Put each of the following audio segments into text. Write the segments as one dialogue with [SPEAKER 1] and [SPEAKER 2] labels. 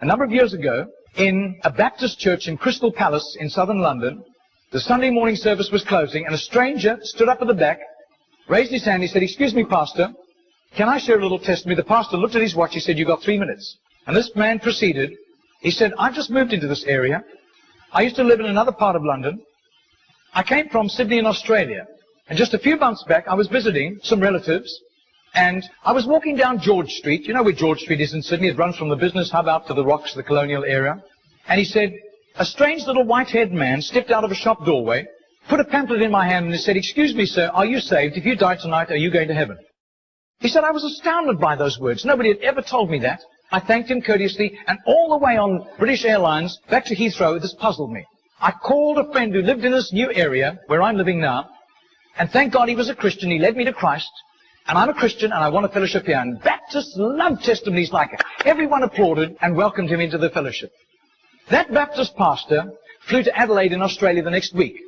[SPEAKER 1] A number of years ago, in a Baptist church in Crystal Palace in southern London, the Sunday morning service was closing, and a stranger stood up at the back, raised his hand, he said, "Excuse me, Pastor, can I share a little testimony?" The pastor looked at his watch, he said, "You've got 3 minutes." And this man proceeded. He said, "I've just moved into this area. I used to live in another part of London. I came from Sydney in Australia. And just a few months back, I was visiting some relatives. And I was walking down George Street. You know where George Street is in Sydney? It runs from the business hub out to the Rocks, the colonial area. And he said, a strange little white-haired man stepped out of a shop doorway, put a pamphlet in my hand, and he said, "Excuse me, sir, are you saved? If you die tonight, are you going to heaven?" He said, I was astounded by those words. Nobody had ever told me that. I thanked him courteously, and all the way on British Airlines back to Heathrow, this puzzled me. I called a friend who lived in this new area where I'm living now, and thank God he was a Christian. He led me to Christ, and I'm a Christian, and I want a fellowship here. And Baptists love testimonies like it. Everyone applauded and welcomed him into the fellowship. That Baptist pastor flew to Adelaide in Australia the next week,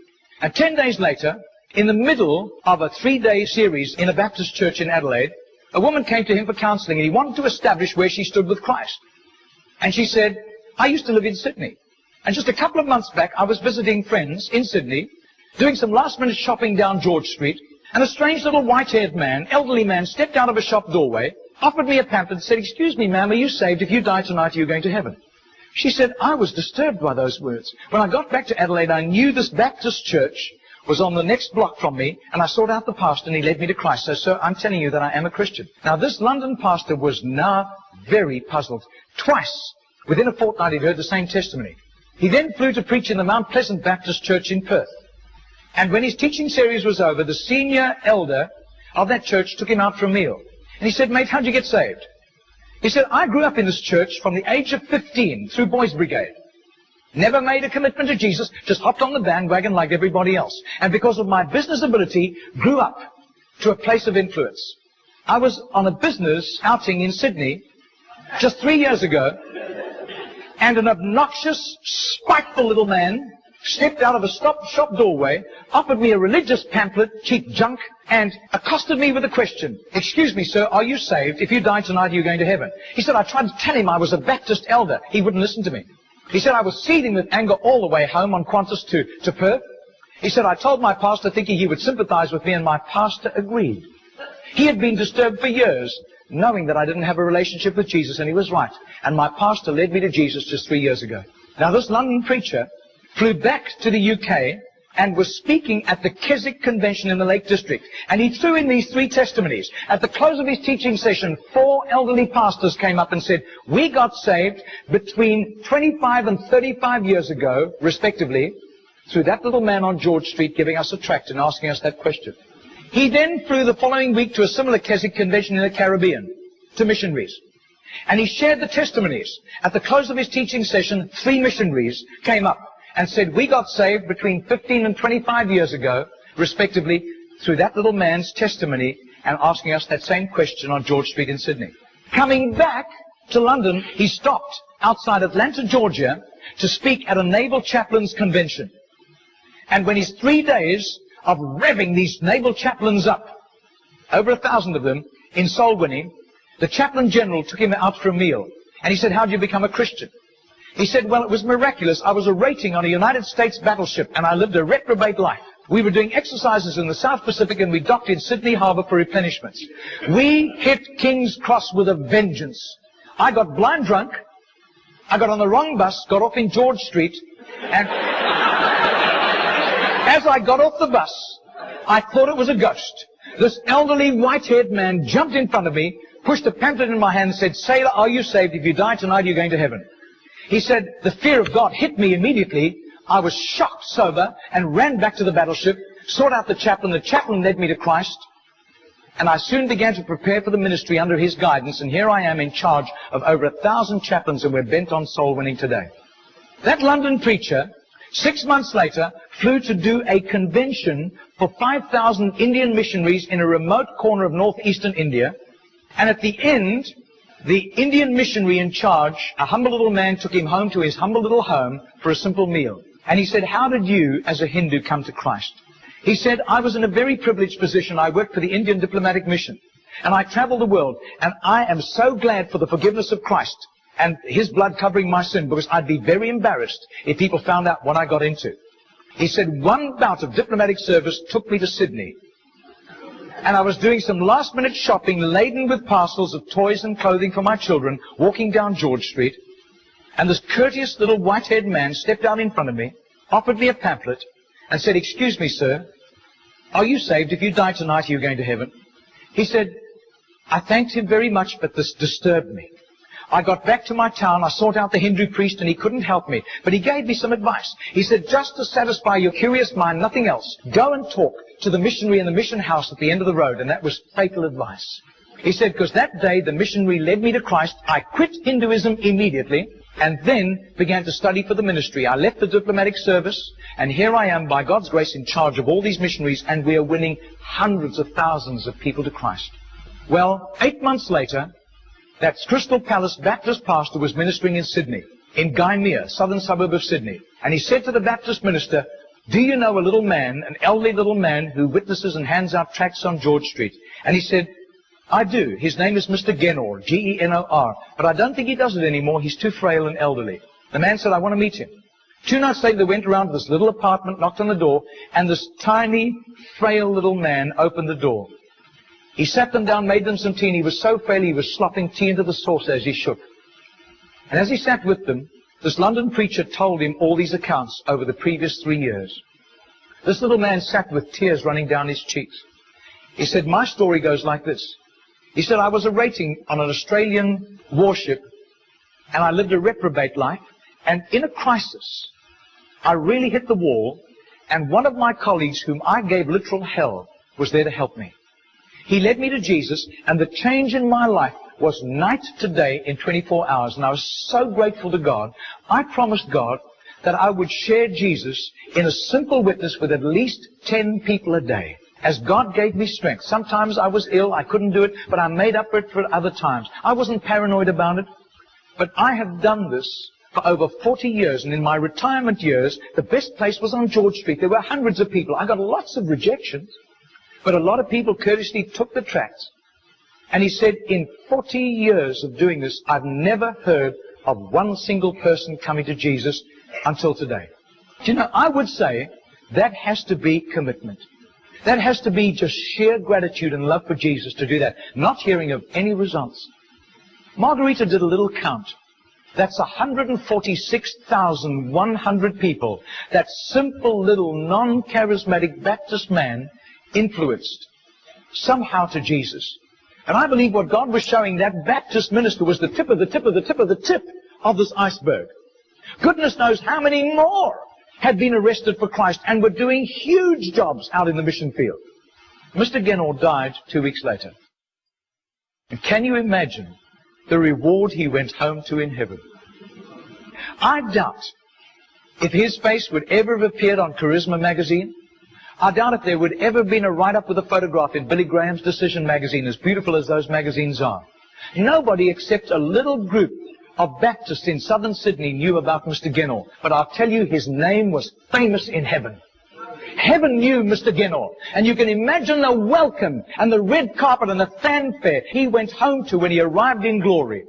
[SPEAKER 1] and 10 days later, in the middle of a 3-day series in a Baptist church in Adelaide, a woman came to him for counseling, and he wanted to establish where she stood with Christ. And she said, "I used to live in Sydney. And just a couple of months back, I was visiting friends in Sydney, doing some last-minute shopping down George Street, and a strange little white-haired man, elderly man, stepped out of a shop doorway, offered me a pamphlet, and said, 'Excuse me, ma'am, are you saved? If you die tonight, are you going to heaven?'" She said, I was disturbed by those words. When I got back to Adelaide, I knew this Baptist church was on the next block from me, and I sought out the pastor, and he led me to Christ. So, sir, I'm telling you that I am a Christian. Now, this London pastor was now very puzzled. Twice, within a fortnight, he'd heard the same testimony. He then flew to preach in the Mount Pleasant Baptist Church in Perth. And when his teaching series was over, the senior elder of that church took him out for a meal. And he said, "Mate, how'd you get saved?" He said, "I grew up in this church from the age of 15 through Boys Brigade. Never made a commitment to Jesus, just hopped on the bandwagon like everybody else. And because of my business ability, grew up to a place of influence. I was on a business outing in Sydney just 3 years ago, and an obnoxious, spiteful little man stepped out of a shop doorway, offered me a religious pamphlet, cheap junk, and accosted me with a question. 'Excuse me, sir, are you saved? If you die tonight, are you going to heaven?' He said, I tried to tell him I was a Baptist elder. He wouldn't listen to me. He said, I was seething with anger all the way home on Qantas to Perth. He said, I told my pastor thinking he would sympathize with me, and my pastor agreed. He had been disturbed for years, knowing that I didn't have a relationship with Jesus, and he was right. And my pastor led me to Jesus just 3 years ago." Now, this London preacher flew back to the UK and was speaking at the Keswick Convention in the Lake District. And he threw in these 3 testimonies. At the close of his teaching session, 4 elderly pastors came up and said, "We got saved between 25 and 35 years ago, respectively, through that little man on George Street giving us a tract and asking us that question." He then flew the following week to a similar Keswick Convention in the Caribbean, to missionaries. And he shared the testimonies. At the close of his teaching session, 3 missionaries came up and said, "We got saved between 15 and 25 years ago, respectively, through that little man's testimony and asking us that same question on George Street in Sydney." Coming back to London, he stopped outside Atlanta, Georgia, to speak at a naval chaplains convention. And when his 3 days of revving these naval chaplains up, over 1,000 of them, in soul winning, the chaplain general took him out for a meal. And he said, "How did you become a Christian?" He said, "Well, it was miraculous. I was a rating on a United States battleship, and I lived a reprobate life. We were doing exercises in the South Pacific, and we docked in Sydney Harbour for replenishments. We hit King's Cross with a vengeance. I got blind drunk. I got on the wrong bus, got off in George Street, and as I got off the bus, I thought it was a ghost. This elderly, white-haired man jumped in front of me, pushed a pamphlet in my hand, and said, 'Sailor, are you saved? If you die tonight, you're going to heaven.' He said, the fear of God hit me immediately. I was shocked sober and ran back to the battleship, sought out the chaplain. The chaplain led me to Christ, and I soon began to prepare for the ministry under his guidance, and here I am in charge of over 1,000 chaplains, and we're bent on soul winning today." That London preacher, 6 months later, flew to do a convention for 5,000 Indian missionaries in a remote corner of northeastern India, and at the end, the Indian missionary in charge, a humble little man, took him home to his humble little home for a simple meal. And he said, "How did you, as a Hindu, come to Christ?" He said, "I was in a very privileged position. I worked for the Indian diplomatic mission, and I traveled the world, and I am so glad for the forgiveness of Christ. and his blood covering my sin, because I'd be very embarrassed if people found out what I got into. He said, one bout of diplomatic service took me to Sydney. And I was doing some last-minute shopping laden with parcels of toys and clothing for my children, walking down George Street. And this courteous little white-haired man stepped out in front of me, offered me a pamphlet, and said, "Excuse me, sir, are you saved? If you die tonight, are you going to heaven?" He said, I thanked him very much, but this disturbed me. I got back to my town, I sought out the Hindu priest, and he couldn't help me. But he gave me some advice. He said, just to satisfy your curious mind, nothing else, go and talk to the missionary in the mission house at the end of the road. And that was fatal advice. He said, because that day the missionary led me to Christ. I quit Hinduism immediately, and then began to study for the ministry. I left the diplomatic service, and here I am, by God's grace, in charge of all these missionaries, and we are winning hundreds of thousands of people to Christ. Well, 8 months later, that Crystal Palace Baptist pastor was ministering in Sydney, in Gaynor, southern suburb of Sydney. And he said to the Baptist minister, do you know a little man, an elderly little man, who witnesses and hands out tracts on George Street? And he said, I do. His name is Mr. Gaynor, G-E-N-O-R. But I don't think he does it anymore. He's too frail and elderly. The man said, I want to meet him. 2 nights later, they went around to this little apartment, knocked on the door, and this tiny, frail little man opened the door. He sat them down, made them some tea, and he was so frail he was slopping tea into the saucer as he shook. And as he sat with them, this London preacher told him all these accounts over the previous 3 years. This little man sat with tears running down his cheeks. He said, my story goes like this. He said, I was a rating on an Australian warship, and I lived a reprobate life, and in a crisis, I really hit the wall, and one of my colleagues, whom I gave literal hell, was there to help me. He led me to Jesus, and the change in my life was night to day in 24 hours, and I was so grateful to God. I promised God that I would share Jesus in a simple witness with at least 10 people a day, as God gave me strength. Sometimes I was ill, I couldn't do it, but I made up for it for other times. I wasn't paranoid about it, but I have done this for over 40 years, and in my retirement years, the best place was on George Street. There were hundreds of people. I got lots of rejections, but a lot of people courteously took the tracts. And he said, in 40 years of doing this, I've never heard of one single person coming to Jesus until today. Do you know, I would say that has to be commitment. That has to be just sheer gratitude and love for Jesus to do that, not hearing of any results. Margarita did a little count. That's 146,100 people that simple little non-charismatic Baptist man influenced somehow to Jesus. And I believe what God was showing that Baptist minister was the tip of the tip of the tip of the tip of this iceberg. Goodness knows how many more had been arrested for Christ and were doing huge jobs out in the mission field. Mr. Gaynor died 2 weeks later. And can you imagine the reward he went home to in heaven? I doubt if his face would ever have appeared on Charisma magazine. I doubt if there would ever have been a write-up with a photograph in Billy Graham's Decision magazine, as beautiful as those magazines are. Nobody except a little group of Baptists in southern Sydney knew about Mr. Gaynor. But I'll tell you, his name was famous in heaven. Heaven knew Mr. Gaynor. And you can imagine the welcome and the red carpet and the fanfare he went home to when he arrived in glory.